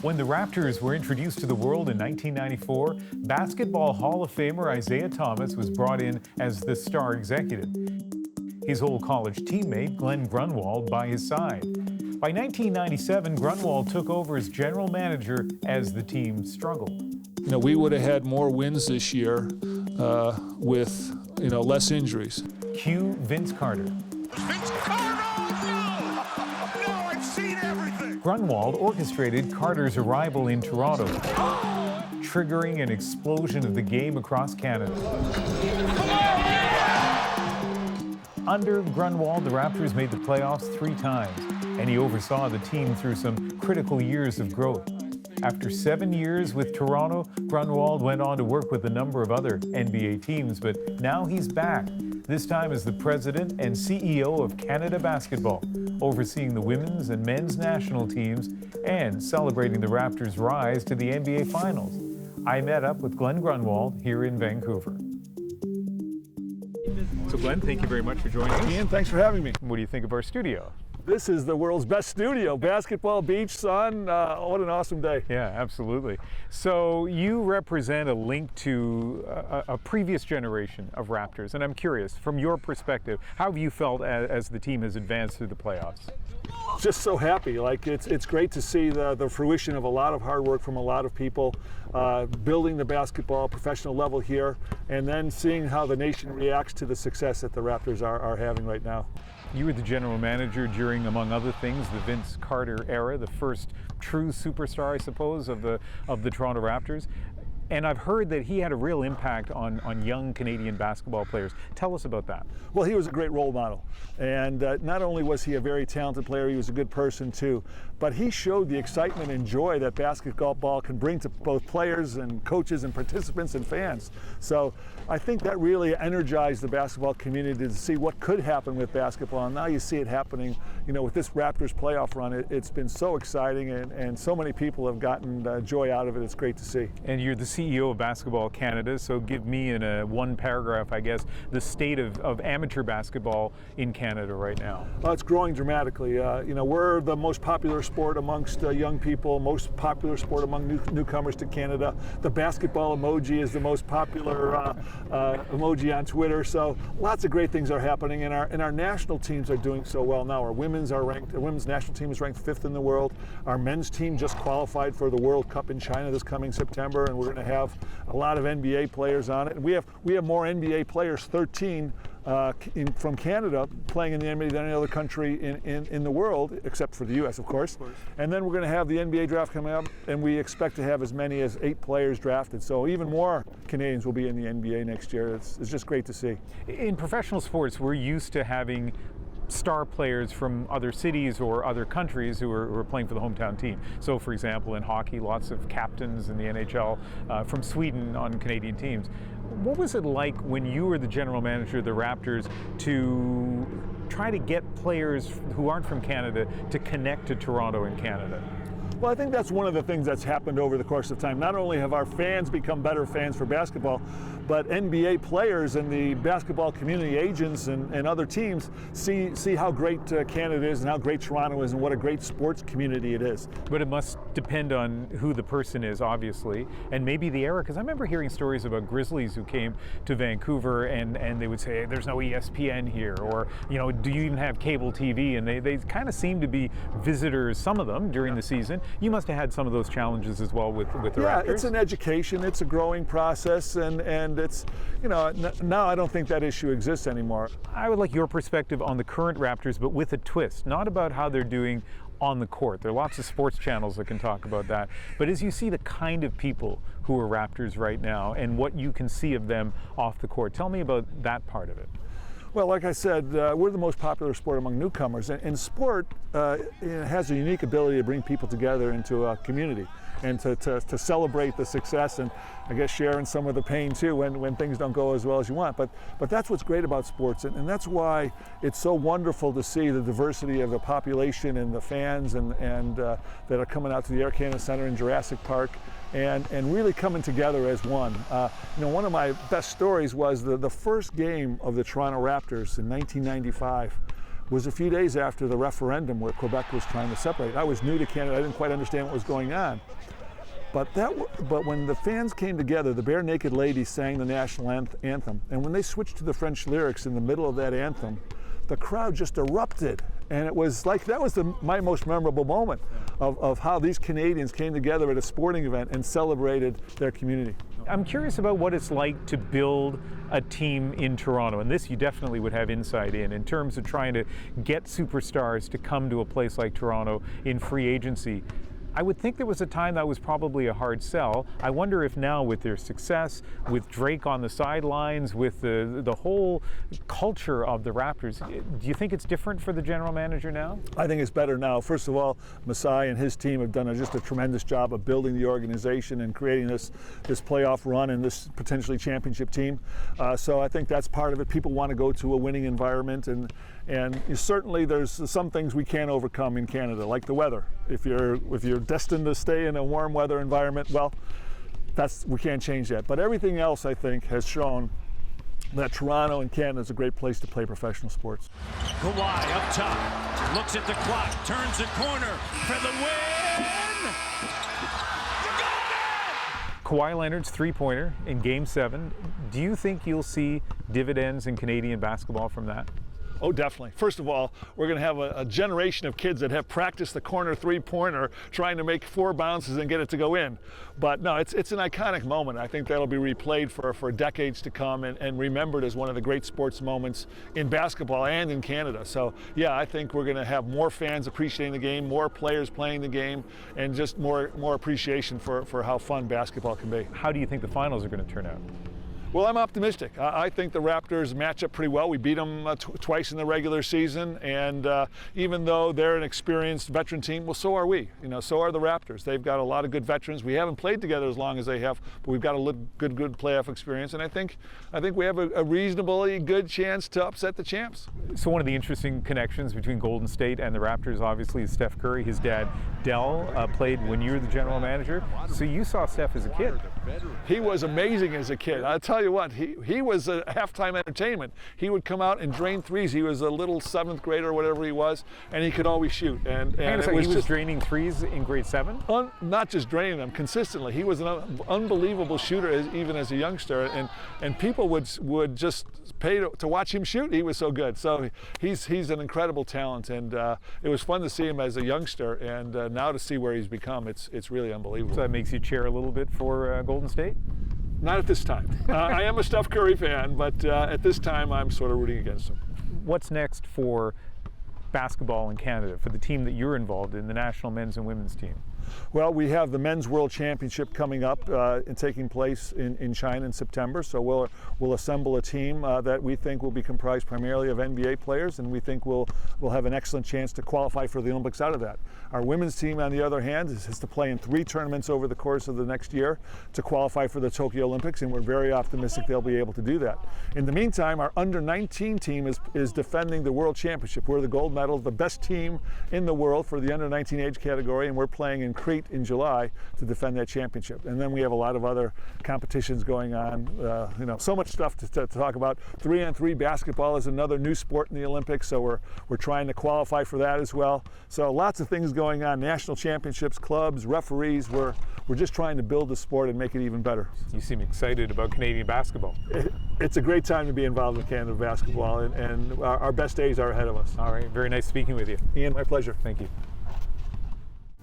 When the Raptors were introduced to the world in 1994, Basketball Hall of Famer Isaiah Thomas was brought in as the star executive. His old college teammate, Glen Grunwald, by his side. By 1997, Grunwald took over as general manager as the team struggled. We would have had more wins this year with less injuries. Cue Vince Carter. Vince Carter! No! No, I've seen everything! Grunwald orchestrated Carter's arrival in Toronto, triggering an explosion of the game across Canada. Under Grunwald, the Raptors made the playoffs 3 times, and he oversaw the team through some critical years of growth. After 7 years with Toronto, Grunwald went on to work with a number of other NBA teams, but now he's back, this time as the president and CEO of Canada Basketball, overseeing the women's and men's national teams and celebrating the Raptors' rise to the NBA Finals. I met up with Glen Grunwald here in Vancouver. So Glen, thank you very much for joining us. Ian, thanks for having me. What do you think of our studio? This is the world's best studio. Basketball, beach, sun, what an awesome day. Yeah, absolutely. So you represent a link to a previous generation of Raptors, and I'm curious, from your perspective, how have you felt as the team has advanced through the playoffs? Just so happy. It's great to see the fruition of a lot of hard work from a lot of people, building the basketball professional level here, and then seeing how the nation reacts to the success that the Raptors are having right now. You were the general manager during, among other things, the Vince Carter era, the first true superstar, I suppose, of the Toronto Raptors. And I've heard that he had a real impact on young Canadian basketball players. Tell us about that. Well, he was a great role model. And not only was he a very talented player, he was a good person too. But he showed the excitement and joy that basketball can bring to both players and coaches and participants and fans. So I think that really energized the basketball community to see what could happen with basketball. And now you see it happening, with this Raptors playoff run. It's been so exciting, and so many people have gotten joy out of it. It's great to see. And you're the CEO of Basketball Canada, so give me in a one paragraph, I guess, the state of amateur basketball in Canada right now. Well, it's growing dramatically. We're the most popular sport amongst young people, most popular sport among newcomers to Canada. The basketball emoji is the most popular emoji on Twitter. So lots of great things are happening, and our national teams are doing so well now. Our women's national team is ranked 5th in the world. Our men's team just qualified for the World Cup in China this coming September, and we're going to have a lot of NBA players on it. And we have more NBA players, 13 from Canada, playing in the NBA than any other country in the world, except for the U.S., of course. And then we're going to have the NBA draft coming up, and we expect to have as many as 8 players drafted. So even more Canadians will be in the NBA next year. It's just great to see. In professional sports, we're used to having star players from other cities or other countries who are playing for the hometown team. So, for example, in hockey, lots of captains in the NHL from Sweden on Canadian teams. What was it like when you were the general manager of the Raptors to try to get players who aren't from Canada to connect to Toronto and Canada? Well, I think that's one of the things that's happened over the course of time. Not only have our fans become better fans for basketball, but NBA players and the basketball community, agents and other teams see how great Canada is and how great Toronto is and what a great sports community it is. But it must depend on who the person is, obviously, and maybe the era, because I remember hearing stories about Grizzlies who came to Vancouver and they would say, there's no ESPN here, or, do you even have cable TV? And they kind of seem to be visitors, some of them, during the season. You must have had some of those challenges as well with the Raptors. Yeah, it's an education, it's a growing process, and it's, now I don't think that issue exists anymore. I would like your perspective on the current Raptors, but with a twist, not about how they're doing on the court. There are lots of sports channels that can talk about that. But as you see the kind of people who are Raptors right now and what you can see of them off the court, tell me about that part of it. Well, like I said, we're the most popular sport among newcomers, and sport has a unique ability to bring people together into a community and to celebrate the success and, I guess, share in some of the pain too when things don't go as well as you want. But that's what's great about sports, and that's why it's so wonderful to see the diversity of the population and the fans and that are coming out to the Air Canada Centre in Jurassic Park. And really coming together as one. One of my best stories was the first game of the Toronto Raptors in 1995 was a few days after the referendum where Quebec was trying to separate. I was new to Canada, I didn't quite understand what was going on. But when the fans came together, the Bare Naked Ladies sang the national anthem, and when they switched to the French lyrics in the middle of that anthem, the crowd just erupted. And it was like, that was my most memorable moment of how these Canadians came together at a sporting event and celebrated their community. I'm curious about what it's like to build a team in Toronto, and this you definitely would have insight in terms of trying to get superstars to come to a place like Toronto in free agency. I would think there was a time that was probably a hard sell. I wonder if now, with their success, with Drake on the sidelines, with the whole culture of the Raptors, do you think it's different for the general manager now? I think it's better now. First of all, Masai and his team have done just a tremendous job of building the organization and creating this playoff run and this potentially championship team. So I think that's part of it. People want to go to a winning environment, and certainly there's some things we can't overcome in Canada, like the weather. If you're destined to stay in a warm weather environment, well, we can't change that. But everything else, I think, has shown that Toronto and Canada is a great place to play professional sports. Kawhi up top, looks at the clock, turns the corner for the win. Kawhi Leonard's three-pointer in Game 7. Do you think you'll see dividends in Canadian basketball from that? Oh, definitely. First of all, we're going to have a generation of kids that have practiced the corner three-pointer, trying to make 4 bounces and get it to go in. But no, it's an iconic moment. I think that'll be replayed for decades to come and remembered as one of the great sports moments in basketball and in Canada. So yeah, I think we're going to have more fans appreciating the game, more players playing the game, and just more appreciation for how fun basketball can be. How do you think the finals are going to turn out? Well, I'm optimistic. I think the Raptors match up pretty well. We beat them twice in the regular season, and even though they're an experienced veteran team, well, so are we. So are the Raptors. They've got a lot of good veterans. We haven't played together as long as they have, but we've got a good playoff experience, and I think we have a reasonably good chance to upset the champs. So one of the interesting connections between Golden State and the Raptors, obviously, is Steph Curry. His dad, Dell, played when you were the general manager. So you saw Steph as a kid. He was amazing as a kid. I'll tell you what, he was a halftime entertainment. He would come out and drain threes. He was a little 7th grader or whatever he was, and he could always shoot. And he was draining threes in grade 7? Not just draining them, consistently. He was an unbelievable shooter even as a youngster, and people would just pay to watch him shoot. He was so good. So he's an incredible talent, and it was fun to see him as a youngster, and now to see where he's become, it's really unbelievable. So that makes you cheer a little bit for Golden State? Not at this time. I am a Steph Curry fan, but at this time I'm sort of rooting against him. What's next for basketball in Canada, for the team that you're involved in, the national men's and women's team? Well, we have the Men's World Championship coming up and taking place in China in September. So we'll assemble a team that we think will be comprised primarily of NBA players, and we think we'll have an excellent chance to qualify for the Olympics out of that. Our women's team, on the other hand, is to play in 3 tournaments over the course of the next year to qualify for the Tokyo Olympics, and we're very optimistic they'll be able to do that. In the meantime, our under-19 team is defending the World Championship. We're the gold medal, the best team in the world for the under-19 age category, and we're playing in Crete in July to defend that championship. And then we have a lot of other competitions going on. So much stuff to talk about. 3-on-3 basketball is another new sport in the Olympics, so we're trying to qualify for that as well. So lots of things going on. National championships, clubs, referees. We're just trying to build the sport and make it even better. You seem excited about Canadian basketball. It's a great time to be involved in Canada basketball, and our best days are ahead of us. All right, very nice speaking with you. Ian, my pleasure. Thank you.